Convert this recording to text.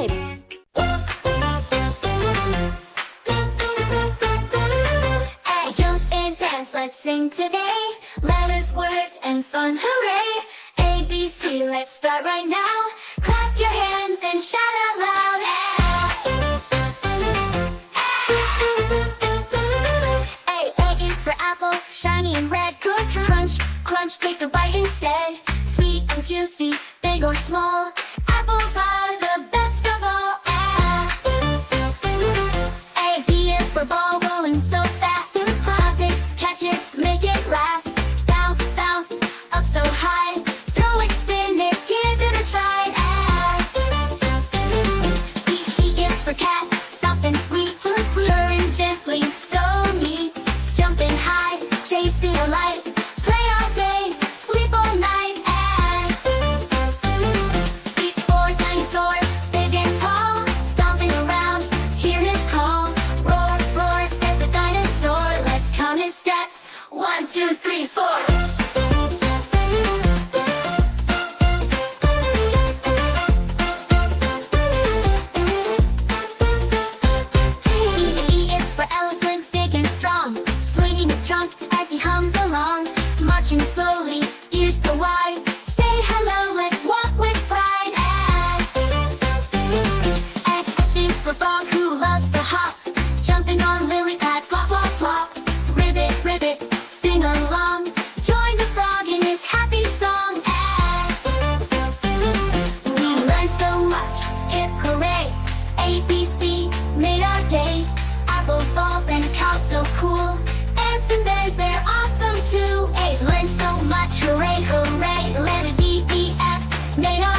subscribe. Hey, jump and dance, let's sing today. Letters, words, and fun, hooray! A, B, C, let's start right now. Clap your hands and shout out loud. A is for apple, shiny and red, good. Crunch, crunch, take a bite instead. Sweet and juicy, big or small, apples are the best of all. A, B is for ball, rolling so fast. Toss it, catch it, make it last. Bounce, bounce, up so high. Throw it, spin it, give it a try. B, C is for cat, soft and sweet. Purring gently, so neat. Jumping high, chasing a light. Play all day, sleep all night. B's for dinosaur, big and tall. Stomping around, hear his call. Roar, roar, said the dinosaur. Let's count his steps. 1, 2, 3, 4. E is for elephant, big and strong. Swinging his trunk as he hums along. Marching slowly, ears so wide. Say hello, let's walk with pride. F is for frog who loves to hop. Jumping on lily pads, flop, flop, flop. Ribbit, ribbit, sing along. Join the frog in his happy song. We learned so much, hip hooray. A, B, C, made our day. Apples, balls, and cows so cool. Ants and bears, they're awesome too. A, learned so much, hooray, hooray. Letters D, E, F, made our